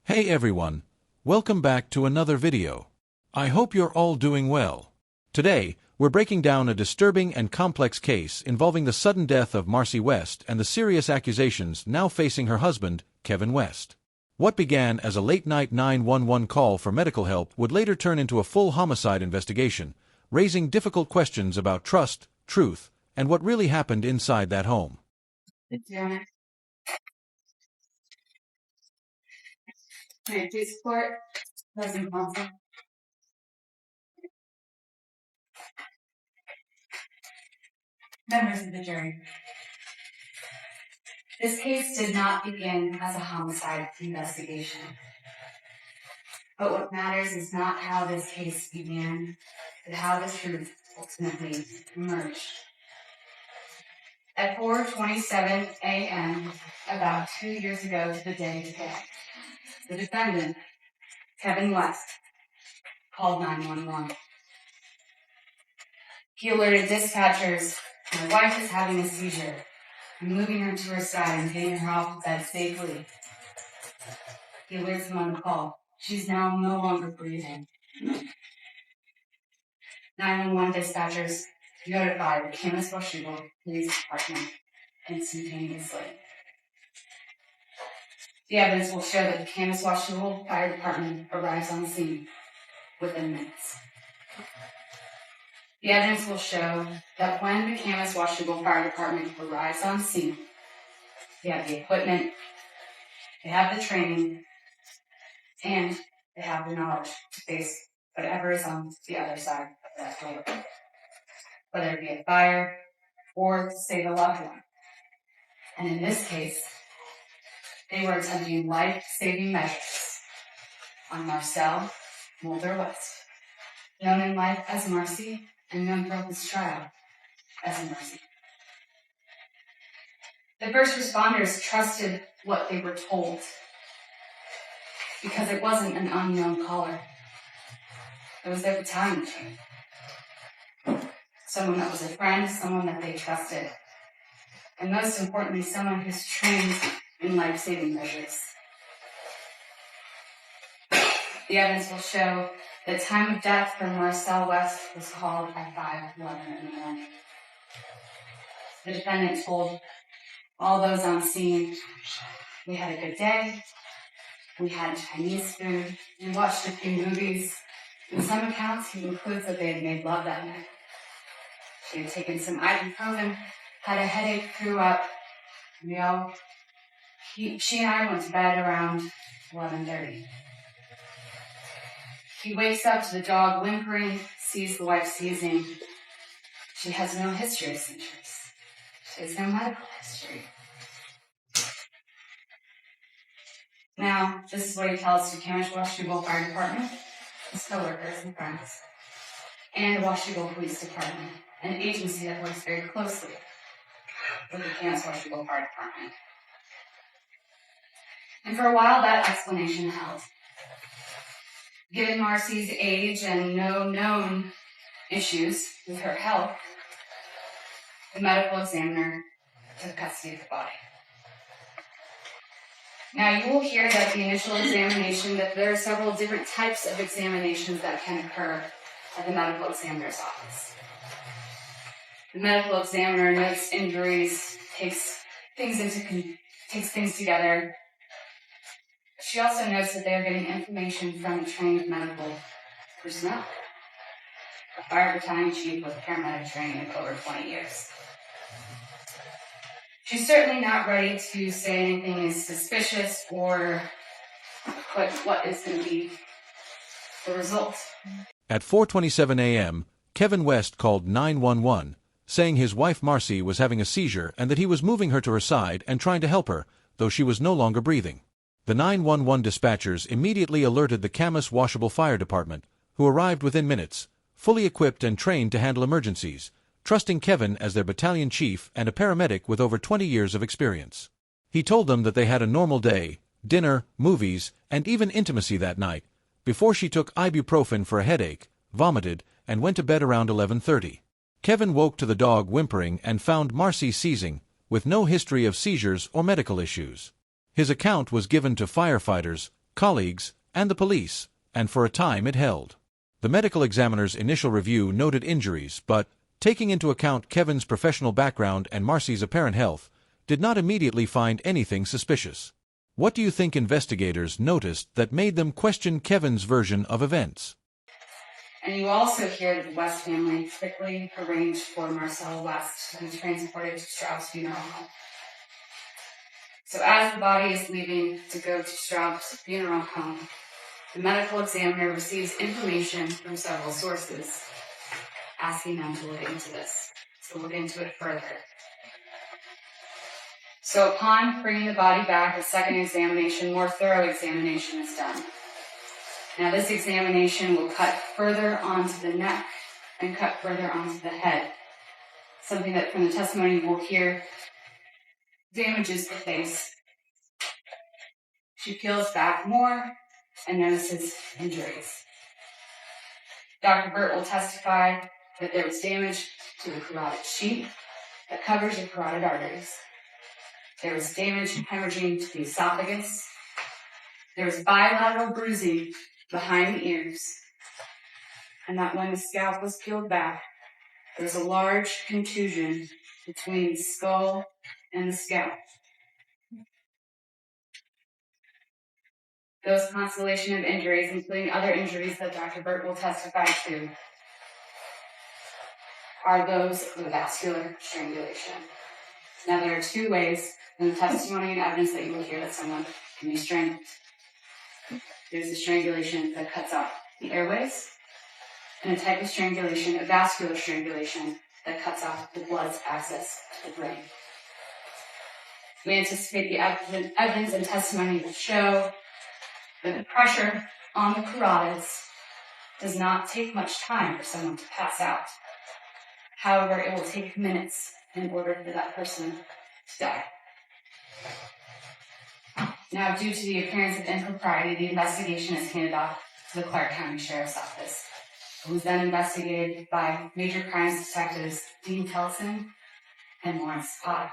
Hey everyone, welcome back to another video. I hope you're all doing well. Today, we're breaking down a disturbing and complex case involving the sudden death of Marcy West and the serious accusations now facing her husband, Kevin West. What began as a late-night 911 call for medical help would later turn into a full homicide investigation, raising difficult questions about trust, truth, and what really happened inside that home. May I please support President Counsel? Members of the jury, this case did not begin as a homicide investigation. But what matters is not how this case began, but how the truth ultimately emerged. At 4:27 a.m., about 2 years ago to the day today, the defendant, Kevin West, called 911. He alerted dispatchers, my wife is having a seizure. I'm moving her to her side and getting her off the bed safely. He alerts them on the call. She's now no longer breathing. 911 dispatchers notified the Camas Washougal Police Department instantaneously. The evidence will show that the Camas Washougal Fire Department arrives on the scene within minutes. The evidence will show that when the Camas Washougal Fire Department arrives on scene, they have the equipment, they have the training, and they have the knowledge to face whatever is on the other side of that door, whether it be a fire or to save a loved one. And in this case, they were attempting life-saving measures on Marcel Mulder West, known in life as Marcy and known throughout this trial as Marcy. The first responders trusted what they were told because it wasn't an unknown caller. It was their battalion chief. Someone that was a friend, someone that they trusted. And most importantly, someone who's trained in life-saving measures. The evidence will show the time of death for Marcel West was called at 5:11 in the morning. The defendant told all those on scene, we had a good day, we had Chinese food, we watched a few movies. In some accounts, he includes that they had made love that night. She had taken some ibuprofen, had a headache, threw up. She and I went to bed around 11:30. He wakes up to the dog whimpering, sees the wife seizing. She has no history of seizures. She has no medical history. Now, this is what he tells the Camas Washougal Fire Department, his coworkers and friends, and the Washougal Police Department, an agency that works very closely with the Camas Washougal Fire Department. And for a while, that explanation held. Given Marcy's age and no known issues with her health, the medical examiner took custody of the body. Now, you will hear that the initial examination, that there are several different types of examinations that can occur at the medical examiner's office. The medical examiner notes injuries, takes things together. She also notes that they are getting information from trained medical personnel. A fire battalion chief with paramedic training of over 20 years. She's certainly not ready to say anything is suspicious or what is going to be the result. At 4:27 a.m., Kevin West called 911, saying his wife Marcy was having a seizure and that he was moving her to her side and trying to help her, though she was no longer breathing. The 911 dispatchers immediately alerted the Camas Washougal Fire Department, who arrived within minutes, fully equipped and trained to handle emergencies, trusting Kevin as their battalion chief and a paramedic with over 20 years of experience. He told them that they had a normal day, dinner, movies, and even intimacy that night, before she took ibuprofen for a headache, vomited, and went to bed around 11:30. Kevin woke to the dog whimpering and found Marcy seizing, with no history of seizures or medical issues. His account was given to firefighters, colleagues, and the police, and for a time it held. The medical examiner's initial review noted injuries, but, taking into account Kevin's professional background and Marcy's apparent health, did not immediately find anything suspicious. What do you think investigators noticed that made them question Kevin's version of events? And you also hear that the West family quickly arranged for Marcy West to be transported to Straub's funeral home. So as the body is leaving to go to Straub's funeral home, the medical examiner receives information from several sources, asking them to look into this, to look into it further. So upon bringing the body back, a second examination, more thorough examination is done. Now this examination will cut further onto the neck and cut further onto the head. Something that from the testimony you will hear damages the face. She peels back more and notices injuries. Dr. Burt will testify that there was damage to the carotid sheath that covers the carotid arteries. There was damage and hemorrhaging to the esophagus. There was bilateral bruising behind the ears. And that when the scalp was peeled back, there was a large contusion between the skull and the scalp. Those constellation of injuries, including other injuries that Dr. Burt will testify to, are those of vascular strangulation. Now, there are two ways in the testimony and evidence that you will hear that someone can be strangled. There's a strangulation that cuts off the airways, and a type of strangulation, a vascular strangulation, that cuts off the blood's access to the brain. We anticipate the evidence and testimony will show that the pressure on the carotids does not take much time for someone to pass out. However, it will take minutes in order for that person to die. Now, due to the appearance of impropriety, the investigation is handed off to the Clark County Sheriff's Office. It was then investigated by major crimes detectives Dean Kelson and Lawrence Potter.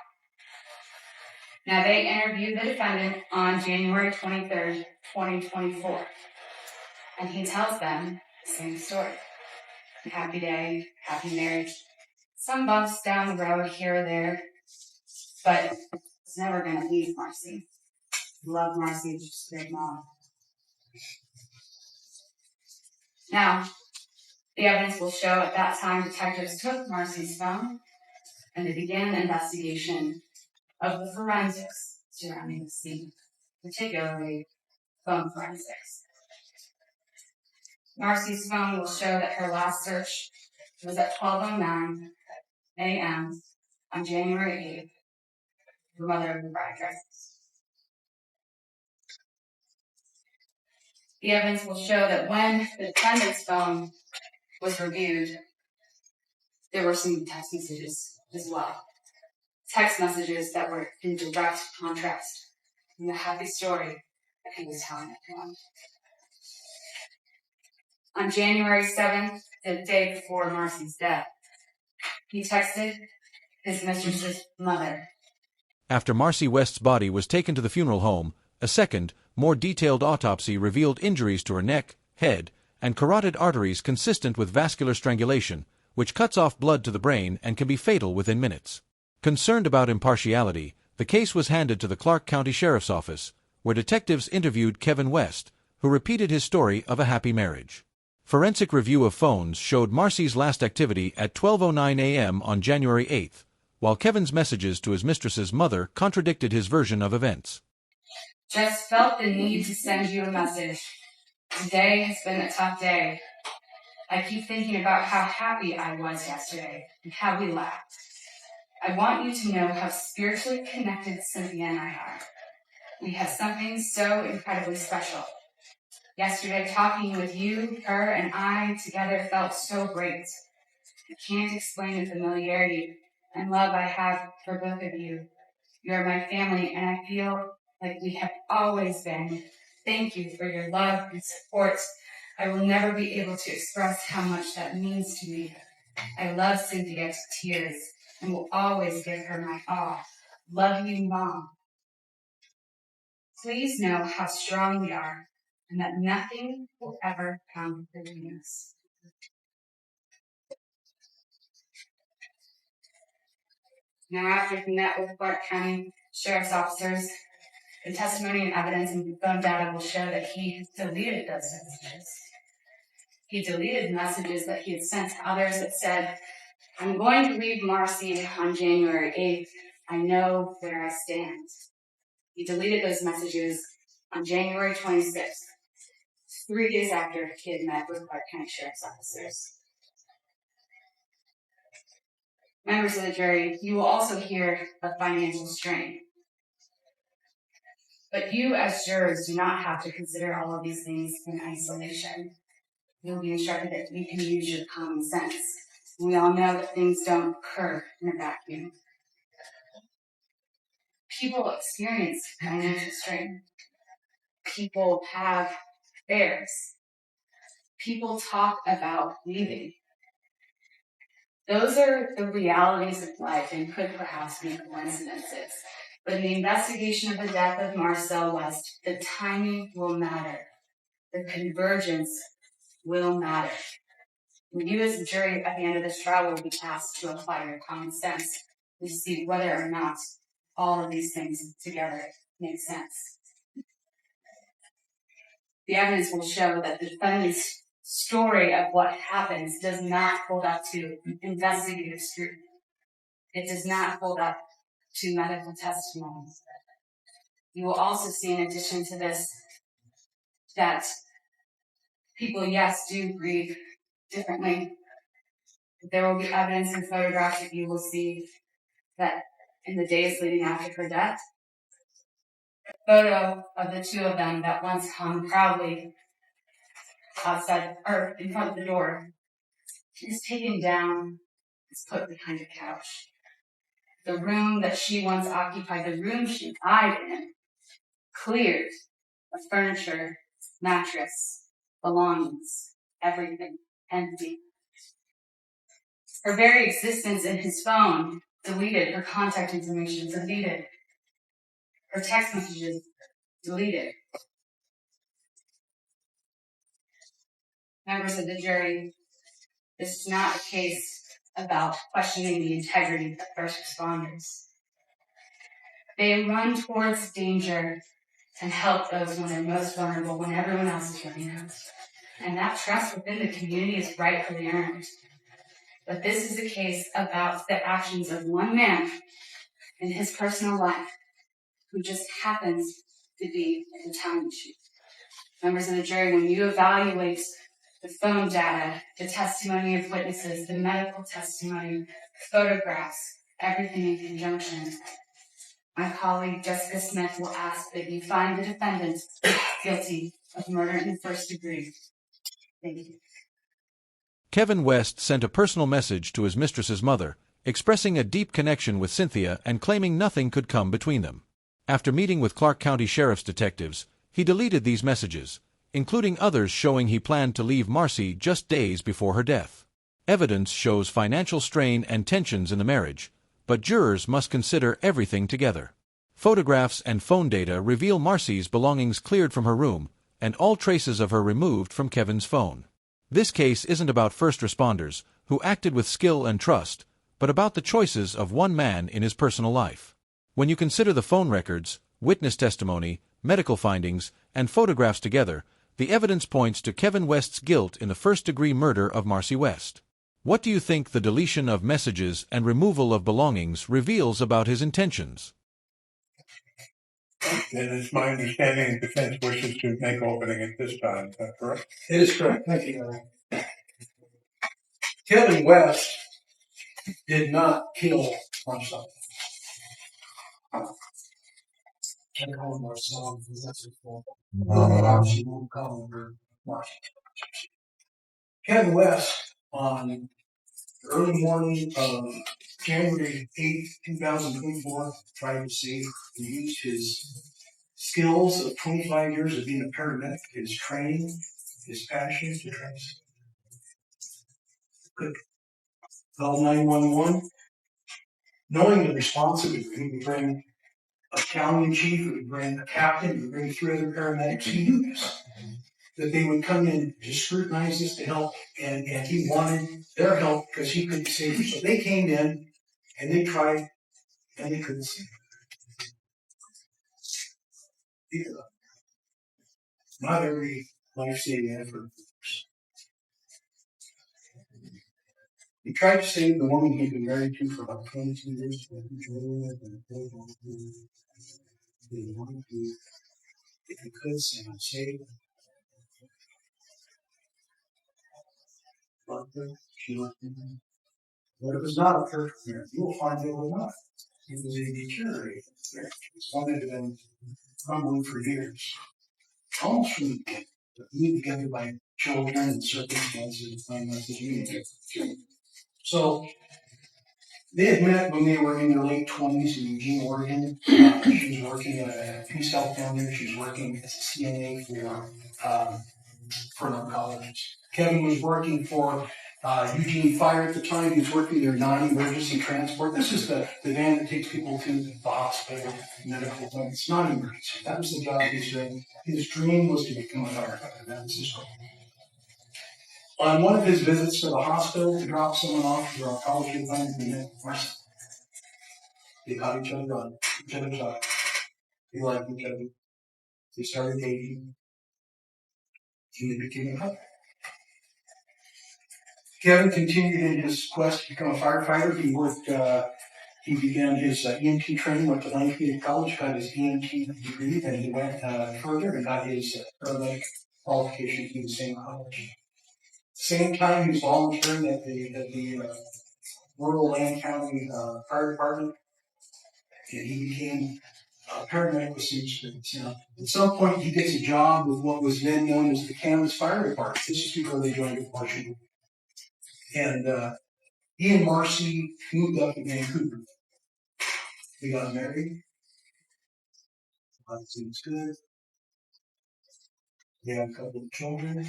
Now, they interviewed the defendant on January 23rd, 2024, and he tells them the same story. Happy day, happy marriage, some bumps down the road here or there, but it's never going to leave Marcy. Love Marcy, just a great mom. Now, the evidence will show at that time detectives took Marcy's phone and they began the investigation of the forensics surrounding the scene, particularly phone forensics. Marcy's phone will show that her last search was at 12:09 a.m. on January 8th, the mother of the bride dresses. The evidence will show that when the defendant's phone was reviewed, there were some text messages as well. Text messages that were in direct contrast from the happy story that he was telling everyone. On January 7th, the day before Marcy's death, he texted his mistress's mother. After Marcy West's body was taken to the funeral home, a second, more detailed autopsy revealed injuries to her neck, head, and carotid arteries consistent with vascular strangulation, which cuts off blood to the brain and can be fatal within minutes. Concerned about impartiality, the case was handed to the Clark County Sheriff's Office, where detectives interviewed Kevin West, who repeated his story of a happy marriage. Forensic review of phones showed Marcy's last activity at 12:09 a.m. on January 8th, while Kevin's messages to his mistress's mother contradicted his version of events. Just felt the need to send you a message. Today has been a tough day. I keep thinking about how happy I was yesterday and how we laughed. I want you to know how spiritually connected Cynthia and I are. We have something so incredibly special. Yesterday, talking with you, her, and I together felt so great. I can't explain the familiarity and love I have for both of you. You are my family, and I feel like we have always been. Thank you for your love and support. I will never be able to express how much that means to me. I love Cynthia to tears and will always give her my all. Love you, Mom. Please know how strong we are and that nothing will ever come between us. Now, after he met with Clark County Sheriff's officers, the testimony and evidence and phone data will show that he deleted those messages. He deleted messages that he had sent to others that said, "I'm going to leave Marcy on January 8th. I know where I stand." He deleted those messages on January 26th, 3 days after he had met with Clark County Sheriff's officers. Members of the jury, you will also hear of financial strain. But you as jurors do not have to consider all of these things in isolation. You'll be instructed that you can use your common sense. We all know that things don't occur in a vacuum. People experience financial strain. People have affairs. People talk about leaving. Those are the realities of life and could perhaps be coincidences. But in the investigation of the death of Marcy West, the timing will matter. The convergence will matter. And you as a jury at the end of this trial will be asked to apply your common sense to see whether or not all of these things together make sense. The evidence will show that the defendant's story of what happens does not hold up to investigative scrutiny. It does not hold up to medical testimony. You will also see, in addition to this, that people, yes, do grieve differently. There will be evidence and photographs that you will see that in the days leading after her death, a photo of the two of them that once hung proudly outside or in front of the door is taken down, is put behind a couch. The room that she once occupied, the room she died in, cleared of furniture, mattress, belongings, everything empty. Her very existence in his phone deleted, her contact information deleted, her text messages deleted. Members of the jury, this is not a case about questioning the integrity of first responders. They run towards danger and help those when they're most vulnerable, when everyone else is running out. And that trust within the community is rightfully earned. But this is a case about the actions of one man in his personal life who just happens to be a battalion chief. Members of the jury, when you evaluate the phone data, the testimony of witnesses, the medical testimony, photographs, everything in conjunction, my colleague Jessica Smith will ask that you find the defendant guilty of murder in the first degree. Thank you. Kevin West sent a personal message to his mistress's mother, expressing a deep connection with Cynthia and claiming nothing could come between them. After meeting with Clark County Sheriff's detectives, he deleted these messages, including others showing he planned to leave Marcy just days before her death. Evidence shows financial strain and tensions in the marriage, but jurors must consider everything together. Photographs and phone data reveal Marcy's belongings cleared from her room, and all traces of her removed from Kevin's phone. This case isn't about first responders, who acted with skill and trust, but about the choices of one man in his personal life. When you consider the phone records, witness testimony, medical findings, and photographs together, the evidence points to Kevin West's guilt in the first-degree murder of Marcy West. What do you think the deletion of messages and removal of belongings reveals about his intentions? And it's my understanding the defense wishes to make opening at this time. Is that correct? It is correct. Thank you, Your Honor. Kevin West did not kill Marcy. I call him Marcy because that's her fault. She won't call her Marcy. Kevin West, on the early morning of January 8th, 2024, tried to save and used his skills of 25 years of being a paramedic, his training, his passion to try to save. Call 911, knowing the responsibility, we bring a battalion chief, we bring a captain, we bring 3 other paramedics. He knew this. that they would come in to scrutinize this to help, and he wanted their help because he couldn't save her. So they came in and they tried and they couldn't save her. Not every life-saving effort. He tried to save the woman he'd been married to for about 22 years. They wanted to, if he could, save her. Loved her, she loved him. But it was not a perfect marriage. You will find it was not. It was a deteriorating marriage. It's one that had been crumbling for years. Almost from the beginning. But lead together by children and circumstances and finances. So they had met when they were in their late 20s in Eugene, Oregon. She was working at a Peace Health Foundation. She was working as a CNA for an oncologist. Kevin was working for Eugene Fire at the time. He was working their non-emergency transport. This is the van that takes people to the hospital, medical thing. It's not emergency. That was the job he was doing. His dream was to become a firefighter. That was his goal. On one of his visits to the hospital to drop someone off for oncology appointment, he met Marcy. They caught each other on each other's eye. They liked each other. They started dating. And they became a couple. Kevin continued in his quest to become a firefighter. He began his EMT training, went to Lancaster College, got his EMT degree, and he went further and got his paramedic qualification through the same college. Same time, he was volunteering at the rural Land County Fire Department, and he became a paramedic with some experience. Now, at some point, he gets a job with what was then known as the Kansas Fire Department. This is before they joined the Washington. And he and Marcy moved up to Vancouver. They got married. Seems good. They had a couple of children.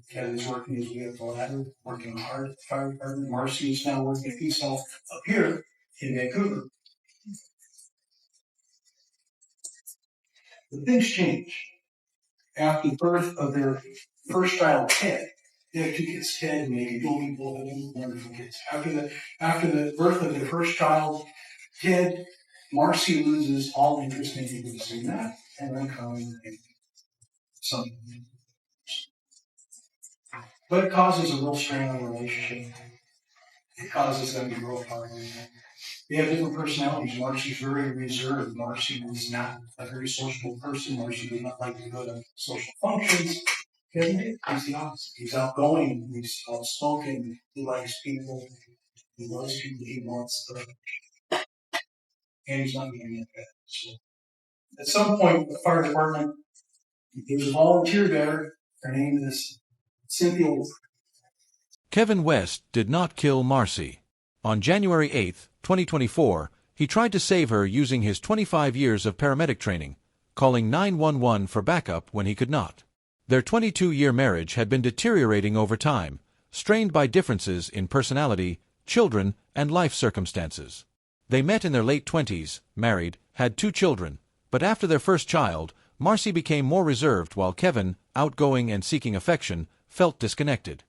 Kevin's working his way up the ladder, working hard at the fire department. Marcy is now working at Peace Health up here in Vancouver. But things change. After the birth of their first child, Ted, they have 2 kids, Ted and Megan, beautiful, wonderful kids. After the birth of their first child, Ted, Marcy loses all interest in anything that, and then comes something. But it causes a real strain on the relationship. It causes them to grow apart. They have different personalities. Marcy's very reserved. Marcy was not a very sociable person. Marcy did not like to go to social functions. Kevin is the opposite. He's outgoing. He's outspoken. He likes people. He loves people. He wants them. And he's not getting it better. So at some point, the fire department, there's a volunteer there. Her name is Cynthia Wolf. Kevin West did not kill Marcy. On January 8, 2024, he tried to save her using his 25 years of paramedic training, calling 911 for backup when he could not. Their 22-year marriage had been deteriorating over time, strained by differences in personality, children, and life circumstances. They met in their late 20s, married, had 2 children, but after their first child, Marcy became more reserved while Kevin, outgoing and seeking affection, felt disconnected.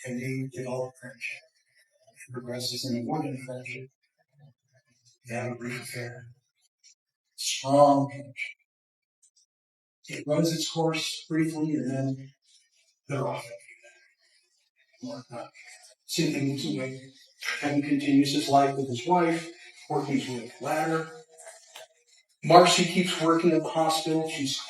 And they develop friendship. It progresses in a more than friendship. They have a brief affair. Strong connection. It runs its course briefly, and then they're off. Cynthia moves away. Kevin continues his life with his wife, working his way up the ladder. Marcy keeps working at the hospital. She's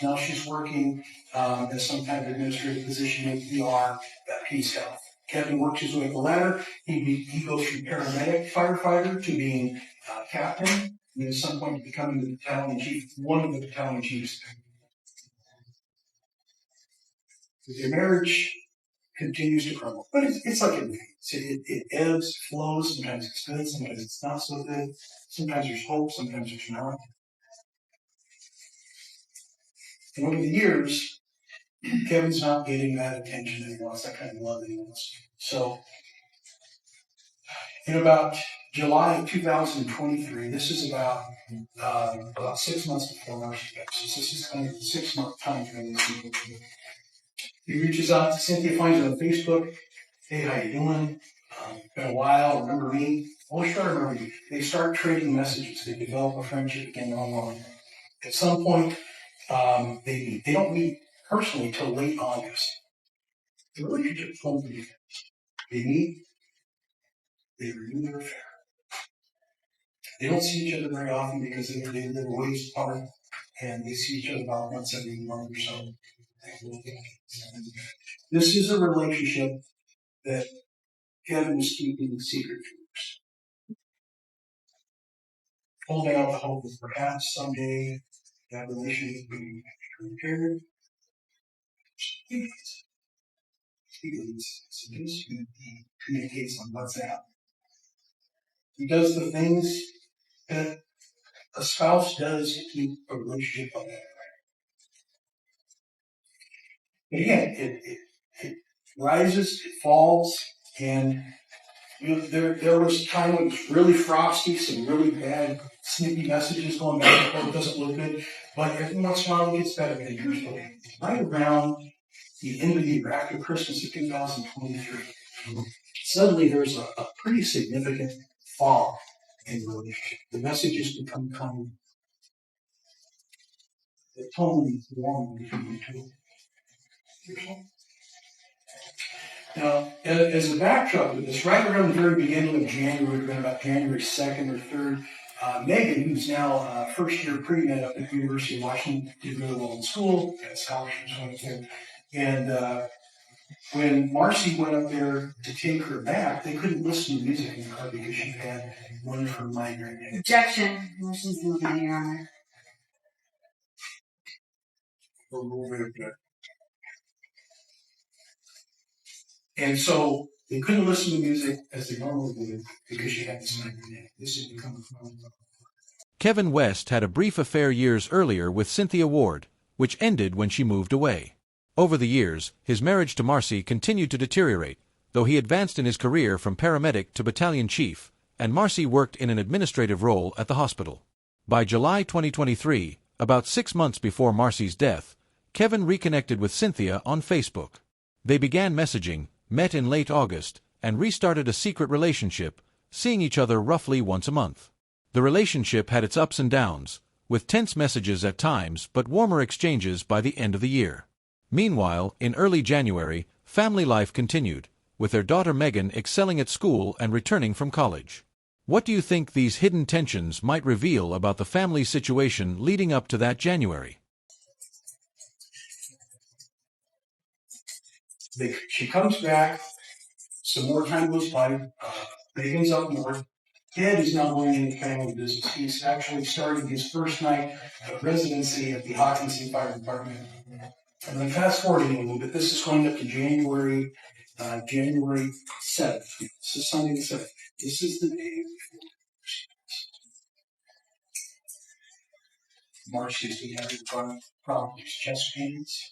working as some kind of administrative position in ER at Peace Health. Kevin works his way up the ladder. He goes from paramedic firefighter to being captain, and at some point becoming the battalion chief, one of the battalion chiefs. Their marriage continues to crumble, but it's like everything. It ebbs, flows. Sometimes it's good, sometimes it's not so good. Sometimes there's hope, sometimes there's not. And over the years, Kevin's not getting that attention that he wants, that kind of love that he wants. So, in about July of 2023, this is about 6 months before Marcy died. So this is kind of a 6-month time frame. He reaches out to Cynthia, finds her on Facebook. Hey, how you doing? Been a while. Remember me? Oh, sure, I remember you. They start trading messages. They develop a friendship again online. At some point, they meet. They don't meet personally till late August. The relationship comes to be. They meet. They renew their affair. They don't see each other very often because they live ways apart, and they see each other about once every month or so. This is a relationship that Kevin was keeping secret from us, holding out the hope that perhaps someday that relationship would be repaired. He communicates on WhatsApp. He does the things that a spouse does to keep a relationship on that. But again, it rises, it falls, and there was a time when it was really frosty, some really bad, snippy messages going back and forth. It doesn't look good, but every once in a while it gets better than usual. Right around the end of the year, after Christmas of 2023, suddenly there's a pretty significant fall in the relationship. The messages become kind the tone is warm between the two. Now, as a backdrop of this, right around the very beginning of January, around about January 2nd or 3rd, Megan, who's now first year pre-med up at the University of Washington, did really well in school, got scholarships went there. And when Marcy went up there to take her back, they couldn't listen to music in the car because she had one of her migraine headaches. Objection. Motion's moving, Your Honor. And so they couldn't listen to music as they normally would because she had this migraine. This had become a problem. Kevin West had a brief affair years earlier with Cynthia Ward, which ended when she moved away. Over the years, his marriage to Marcy continued to deteriorate, though he advanced in his career from paramedic to battalion chief, and Marcy worked in an administrative role at the hospital. By July 2023, about 6 months before Marcy's death, Kevin reconnected with Cynthia on Facebook. They began messaging, met in late August, and restarted a secret relationship, seeing each other roughly once a month. The relationship had its ups and downs, with tense messages at times but warmer exchanges by the end of the year. Meanwhile, in early January, family life continued, with their daughter Megan excelling at school and returning from college. What do you think these hidden tensions might reveal about the family situation leading up to that January? She comes back, some more time goes by, Megan's up north. Ted is now going into family business. He's actually starting his first night of residency at the Hawkinson Fire Department. And then fast forwarding a little bit, this is going up to January 7th. This is Sunday the 7th. This is the day March is the having problems, chest pains,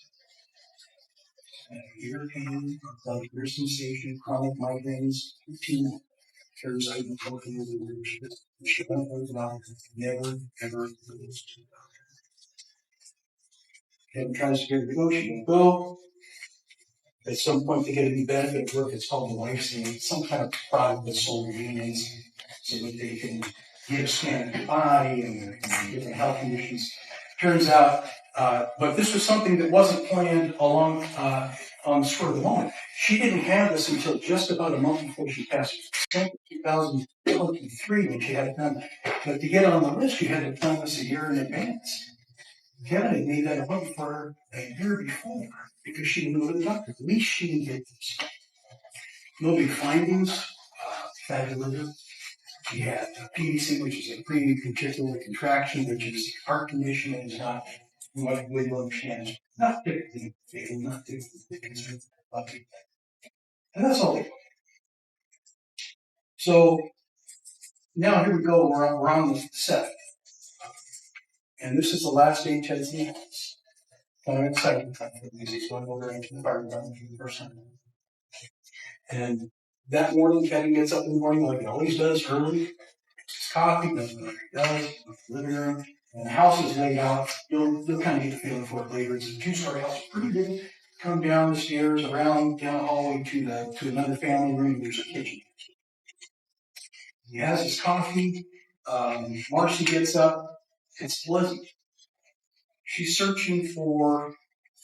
ear pain, ear sensation, chronic migraines, routine carries out in talking with the leadership. She never, ever goes to Kevin tries to get her to go, she won't go. At some point, they get a new benefit at work. It's called the lifesaving, some kind of product that's sold to unions so that they can get a scan of your body and different health conditions. Turns out, but this was something that wasn't planned along on the spur of the moment. She didn't have this until just about a month before she passed. 2023 when she had it done. But to get on the list, you had to plan this a year in advance. Kevin had made that appointment for her a year before because she knew the doctor. At least she didn't get this. No big findings. Fabulous. She had PDC, which is a pre-ventricular contraction, which is heart condition and is not what we understand. Not typically fatal, not typically considered lucky. And that's all. So now here we go. We're on the 7th. And this is the last day Ted's in the house. I'm excited because he's going over into the fire department for the first time. And that morning, Kevin gets up in the morning like he always does, early. His coffee, does what he does, in the living room. And the house is laid out. You'll kind of get the feeling for it later. It's a 2-story house, pretty big. come down the stairs, around down the hallway to another family room. There's a kitchen. He has his coffee. Marcy gets up. It's pleasant. She's searching for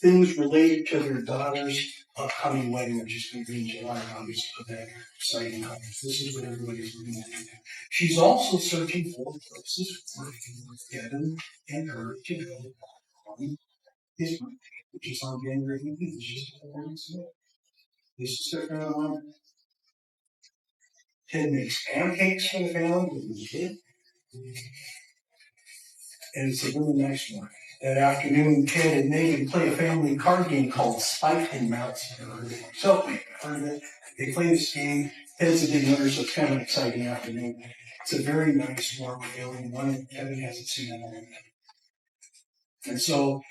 things related to their daughter's upcoming wedding, which is going to be in July, August, for that exciting time. This is what everybody's looking at. She's also searching for places for Kevin and her to go on his birthday, which is on January 18th. It's just a couple weeks away. This is their family. Ted makes pancakes for the family with his kid. And it's a really nice one. That afternoon, Ted and Megan play a family card game called Spike and Mouse. So, heard of it? They play this game. Ted's a big winner, so it's kind of an exciting afternoon. It's a very nice, warm feeling, one that Kevin hasn't seen in a long time. And so,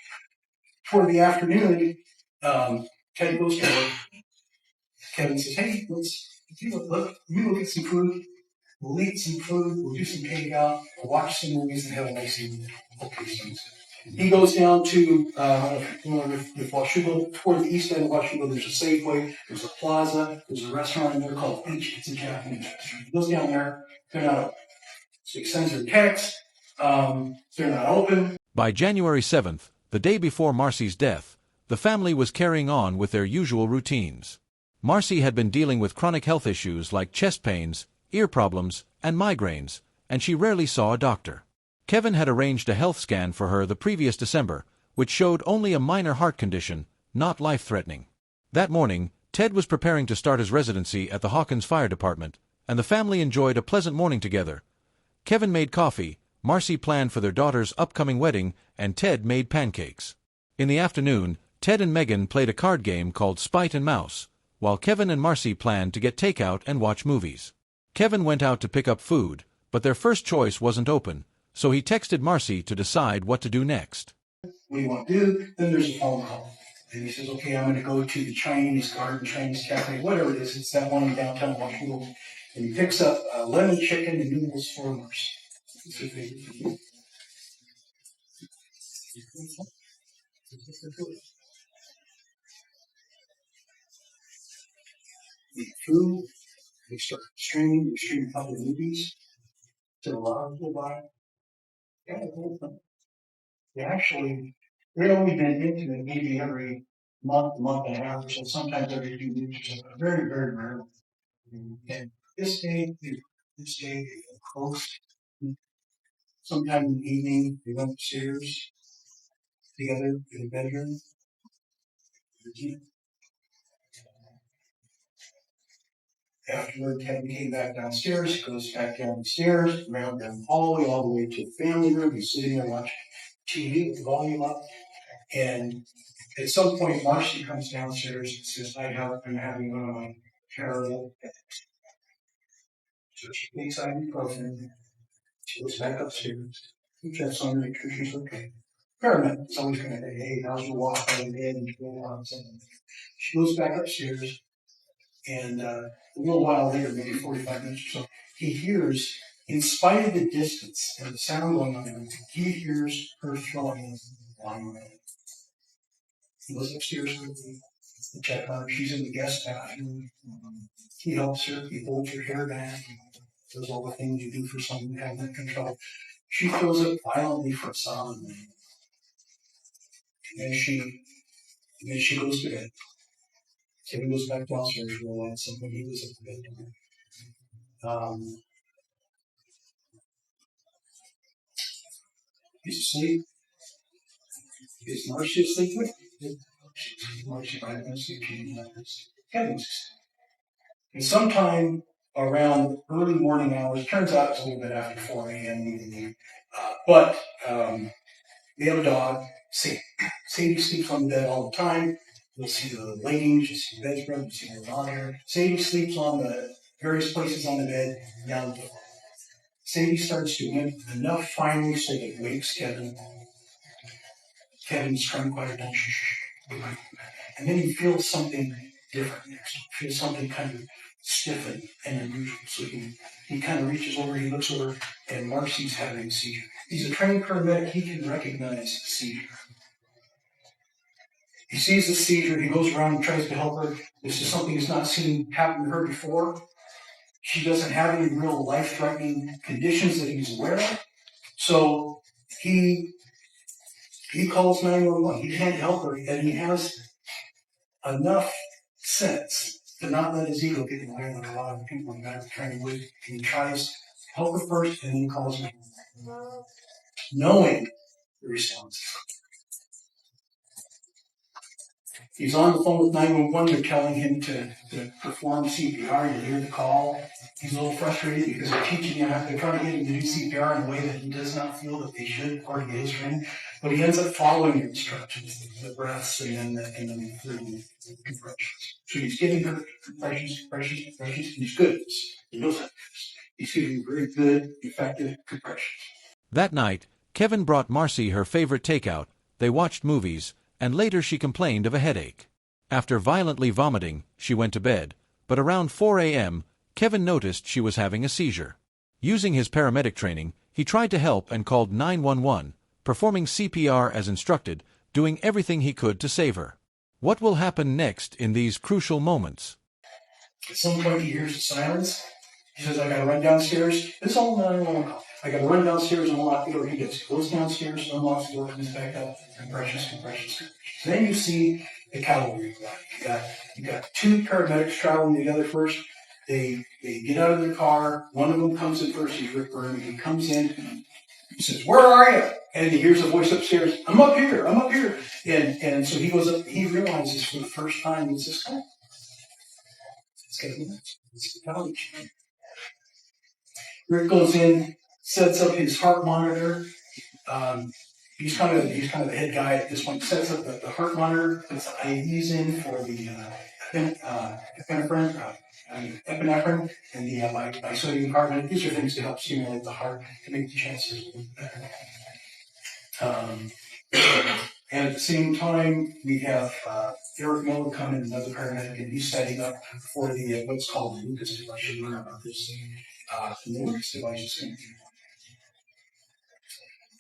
toward the afternoon, Ted goes to work. Kevin says, hey, you look at some food. We'll eat some food. We'll do some takeout. We'll watch some movies and have a nice evening. Okay, so he goes down to, if Washougal, toward the east end of Washougal, there's a Safeway, there's a plaza, there's a restaurant in there called Beach. It's a Japanese restaurant. He goes down there, they're not open. So he sends her text, they're not open. By January 7th, the day before Marcy's death, the family was carrying on with their usual routines. Marcy had been dealing with chronic health issues like chest pains, ear problems, and migraines, and she rarely saw a doctor. Kevin had arranged a health scan for her the previous December, which showed only a minor heart condition, not life-threatening. That morning, Ted was preparing to start his residency at the Hawkins Fire Department, and the family enjoyed a pleasant morning together. Kevin made coffee, Marcy planned for their daughter's upcoming wedding, and Ted made pancakes. In the afternoon, Ted and Megan played a card game called Spite and Mouse, while Kevin and Marcy planned to get takeout and watch movies. Kevin went out to pick up food, but their first choice wasn't open, so he texted Marcy to decide what to do next. What do you want to do? Then there's a phone call. And he says, okay, I'm going to go to the Chinese Garden, Chinese Cafe, whatever it is. It's that one in downtown Washington. And he picks up lemon chicken and noodles for Marcy. It's her favorite food. Eat food. They start streaming a couple of movies to the lodge by. Yeah, the whole thing. They only been intimate maybe every month and a half or so, sometimes every 2 weeks or so, but very, very rarely. And this day, they get close. Sometime in the evening, they went upstairs together in the bedroom. Afterward, Kevin came back downstairs. He goes back down the stairs, around down the hallway, all the way to the family room. He's sitting there watching TV with the volume up. And at some point, Marcy comes downstairs and says, I'm having one of my terrible headaches. So she takes ibuprofen. She goes back upstairs. He checks on her, make sure she's okay. Paramedic is always going to say, hey, how's your walk by the bed? And she goes back upstairs. And a little while later, maybe 45 minutes or so, he hears, in spite of the distance and the sound going on, he hears her throwing lying there. He goes upstairs with me to check on her. She's in the guest bathroom. He helps her. He holds her hair back. Does all the things you do for someone who has that control. She throws up violently for a solid minute. And then she goes to bed. Kevin goes back downstairs for a while. Something he was at the bed. He's asleep. Is Marcy asleep with him? Marcy might have been asleep. Kevin's asleep. And sometime around early morning hours, turns out it's a little bit after 4 a.m. But they have a dog, Sadie. Sadie sleeps on the bed all the time. You'll see the leggings, you'll see the bedspread, you'll see her on here. Sadie sleeps on the various places on the bed down the floor. Sadie starts to get enough finally so that it wakes Kevin. Kevin's trying to quiet down. And then he feels something different next to him. He feels something kind of stiffen and unusual. So he kind of reaches over, he looks over, and Marcy's having a seizure. He's a trained paramedic, he can recognize a seizure. He sees the seizure. He goes around and tries to help her. This is something he's not seen happen to her before. She doesn't have any real life-threatening conditions that he's aware of. So he calls 911. He can't help her, and he has enough sense to not let his ego get in the way like a lot of people in medical training would. He tries to help her first, and then he calls me, knowing the response. He's on the phone with 911. They're telling him to perform CPR. You hear the call. He's a little frustrated because they're teaching him, they're trying to get him to do CPR in a way that he does not feel that they should, according to his training. But he ends up following the instructions, the breaths, and then the compressions. So he's giving her compressions, and he's good at this. He knows that. He's giving very good, effective compressions. That night, Kevin brought Marcy her favorite takeout, they watched movies, and later she complained of a headache. After violently vomiting, she went to bed, but around 4 a.m., Kevin noticed she was having a seizure. Using his paramedic training, he tried to help and called 911, performing CPR as instructed, doing everything he could to save her. What will happen next in these crucial moments? At some point, he hears the silence. He says, I gotta run downstairs. This is all 911 call. I gotta run downstairs and unlock the door. He does. He goes downstairs, unlocks the door, comes back up, compressions. Then you see the cavalry. You got two paramedics traveling together first. They get out of their car. One of them comes in first. He's Rick Byrne. He comes in. He says, where are you? And he hears a voice upstairs. I'm up here. And so he goes up. He realizes for the first time, it's this guy. It's the cavalry chief. Rick goes in, sets up his heart monitor. He's kind of the head guy at this point. Sets up the heart monitor, puts the IVs in for the epinephrine, and the bisodium carbonate. These are things to help stimulate the heart to make the chances better. And at the same time, we have Eric Miller come in, another paramedic, and he's setting up for the what's called the Lucas device. You learn about this. The Lucas device is going to be.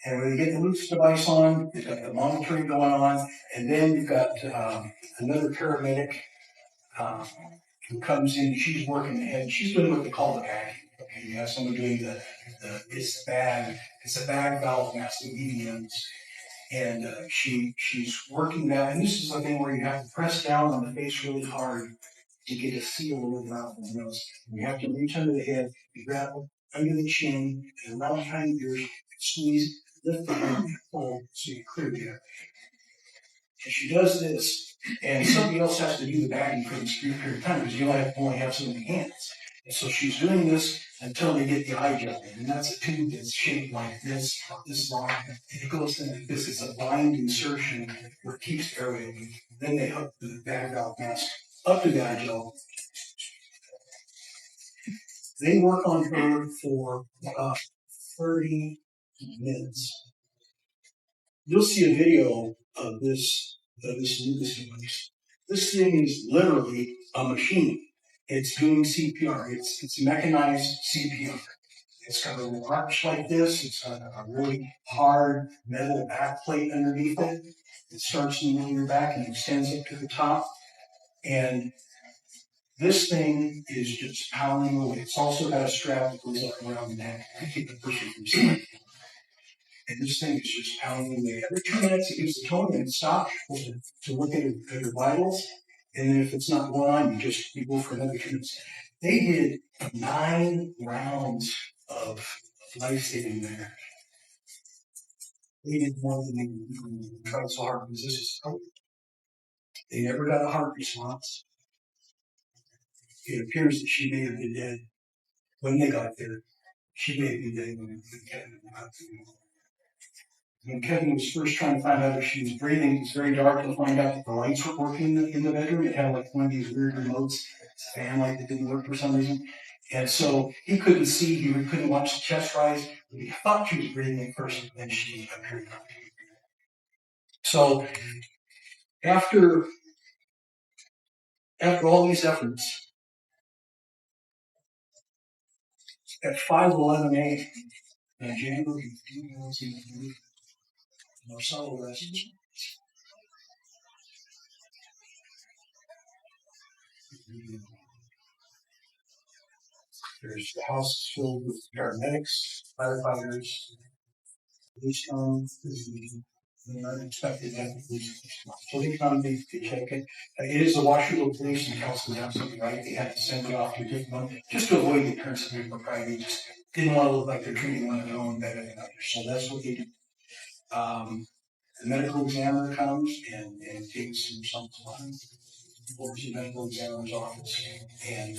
And when you get the Lucas device on, you've got the monitoring going on, and then you've got another paramedic who comes in. She's working ahead. She's doing what they call the bag. Okay, you have someone doing it's a bag valve mask, the EDMs. And she's working that, and this is the thing where you have to press down on the face really hard to get a seal over the mouth and the nose. You have to reach under the head, you grab under the chin, and around behind your ears, squeeze, lift the hand, and pull so you clear the air. And she does this, and somebody else has to do the bagging for this brief period of time because you only have so many hands. And so she's doing this until they get the eye gel in. And that's a tube that's shaped like this long. It goes in like this. It's a blind insertion where it keeps the airway open. Then they hook the bag valve mask up to the eye gel. They work on her for about 30 minutes. You'll see a video of this Lucas device. This thing is literally a machine. It's doing CPR. It's mechanized CPR. It's got a arch like this. It's got a really hard metal back plate underneath it. It starts in the middle of your back and extends up to the top. And this thing is just pounding away. It's also got a strap that goes up around the neck to keep the person from sleeping. And this thing is just pounding away. Every 2 minutes it gives the tone and it stops to look at your vitals. And then if it's not going on, you go for another 2 minutes. They did 9 rounds of life-saving there. They did more than they tried so hard because this is COVID. They never got a heart response. It appears that she may have been dead when they got there. She may have been dead when Kevin got there. When Kevin was first trying to find out if she was breathing, it was very dark to find out that the lights weren't working in the bedroom. It had like one of these weird remotes, it's a fan light that didn't work for some reason. And so he couldn't see, he couldn't watch the chest rise. He thought she was breathing at first, and then she appeared not to be breathing. So after all these efforts, at 5:11 a.m. in January 2003, Marcy West There's the house filled with paramedics, firefighters, police come, unexpected death of police. So they come, they check it. It is the Washington police and council absolutely right. They had to send it off to a different one just to avoid the appearance of impropriety. They just didn't want to look like they're treating one of their own better than others. So that's what they do. The medical examiner comes and takes some time. Goes to the medical examiner's office, and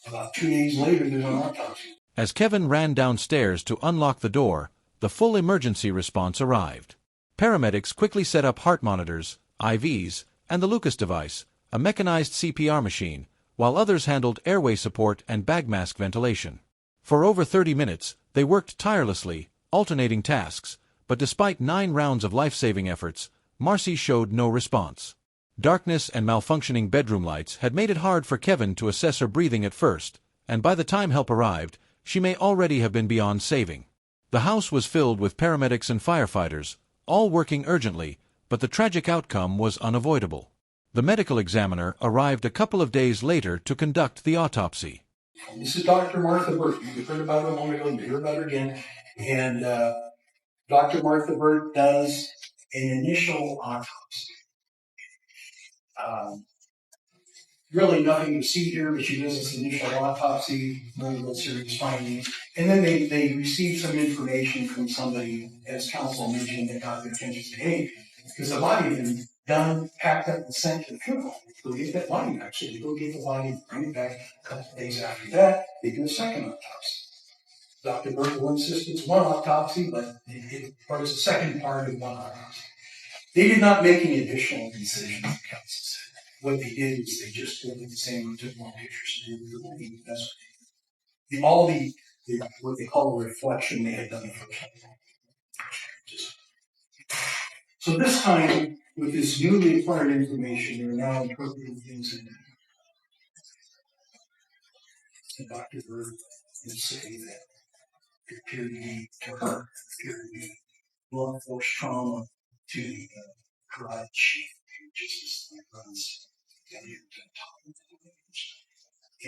about 2 days later, there's an autopsy. As Kevin ran downstairs to unlock the door, the full emergency response arrived. Paramedics quickly set up heart monitors, IVs, and the Lucas device, a mechanized CPR machine, while others handled airway support and bag mask ventilation. For over 30 minutes, they worked tirelessly, alternating tasks, but despite 9 rounds of life-saving efforts, Marcy showed no response. Darkness and malfunctioning bedroom lights had made it hard for Kevin to assess her breathing at first, and by the time help arrived, she may already have been beyond saving. The house was filled with paramedics and firefighters, all working urgently, but the tragic outcome was unavoidable. The medical examiner arrived a couple of days later to conduct the autopsy. This is Dr. Martha Burt. You've heard about her a moment ago, you hear about her again. And Dr. Martha Burt does an initial autopsy. Really nothing to see here, but she does this initial autopsy, no real serious findings. And then they receive some information from somebody, as counsel mentioned, that got their attention. Said, hey, because the body had been done, packed up, and sent to the funeral. Go get that body back. So they go get the body, bring it back. A couple of days after that, they do a second autopsy. Dr. Burt will insist it's one autopsy, but it's the second part of one autopsy. They did not make any additional incisions, counsel said. What they did is they just did the same, took more pictures, and that's all the what they call a reflection they had done the first time. So this time, with this newly acquired information, they're now interpreting things in and Dr. Bird would say that it appeared to be, to her, appeared to be blunt force trauma to the carotid sheath, which is this thing that runs down here to the top of the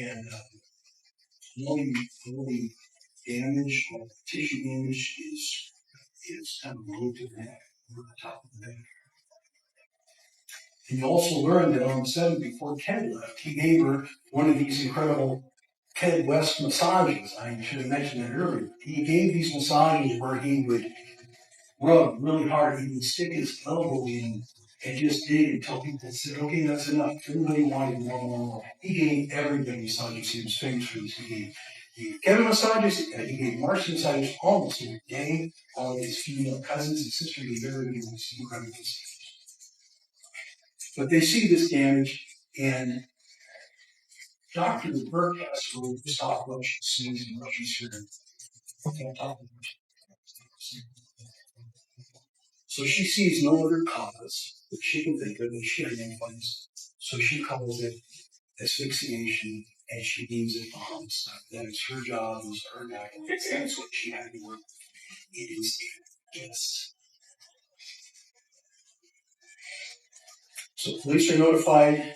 and the damage or tissue damage is kind of glued to the neck, over the top of the neck. And you also learned that on the 7th, before Ted left, he gave her one of these incredible Kevin West massages. I should have mentioned that earlier. He gave these massages where he would rub really hard. He would stick his elbow in and just dig until people said, okay, that's enough. Everybody wanted more. He gave everybody massages. He was famous for this. He gave Kevin massages. He gave Marcy massages almost every day. All of his female cousins and sisters gave everybody these incredible massages. But they see this damage, and Dr. Burke has to stop what she sees and what she's hearing. So she sees no other cause that she can think of that she identifies. So she calls it asphyxiation, and she deems it a homicide. That is her job, it's her diagnosis. That's what she had to work with. It is a guess. So police are notified.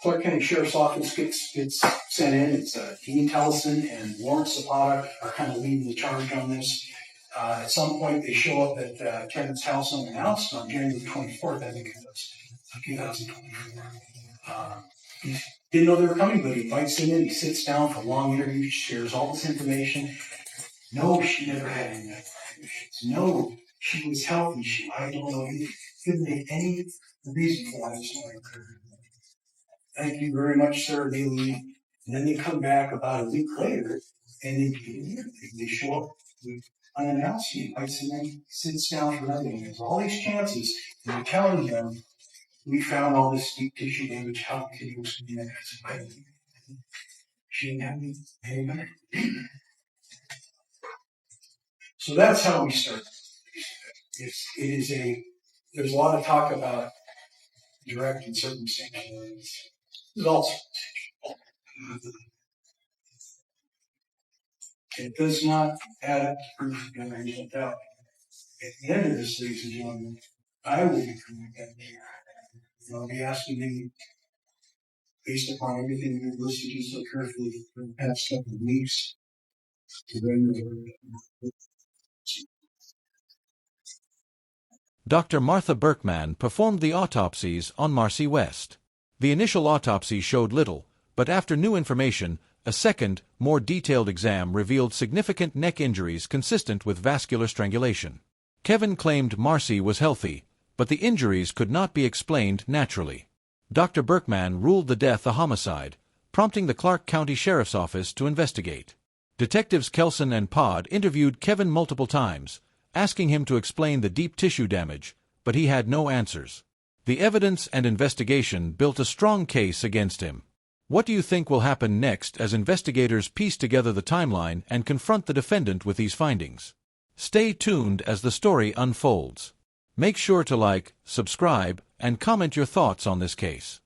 Clark County Sheriff's Office gets sent in. It's Dean Tellison and Lawrence Zapata are kind of leading the charge on this. At some point, they show up at Kevin's house unannounced on January 24th, I think it was, 2024. He didn't know they were coming, but he invites them in. He sits down for a long interview, shares all this information. No, she never had any medical conditions. No, she was healthy. I don't know if he couldn't make any reason for why this might occur. Thank you very much, sir. They leave. And then they come back about a week later, and they show up unannounced. He invites him in, sits down for nothing. There's all these chances, and they're telling them, we found all this deep tissue damage. How could you explain that? She didn't have any money. So that's how we start. There's a lot of talk about direct and circumstantial. There's also it does not add up to proof of reasonable doubt. At the end of this, ladies and gentlemen, I will be coming back here. And I'll be asking them based upon everything we've listened to so carefully for the past couple of weeks, to render Dr. Martha Berkman performed the autopsies on Marcy West. The initial autopsy showed little, but after new information, a second, more detailed exam revealed significant neck injuries consistent with vascular strangulation. Kevin claimed Marcy was healthy, but the injuries could not be explained naturally. Dr. Berkman ruled the death a homicide, prompting the Clark County Sheriff's Office to investigate. Detectives Kelson and Pod interviewed Kevin multiple times, asking him to explain the deep tissue damage, but he had no answers. The evidence and investigation built a strong case against him. What do you think will happen next as investigators piece together the timeline and confront the defendant with these findings? Stay tuned as the story unfolds. Make sure to like, subscribe, and comment your thoughts on this case.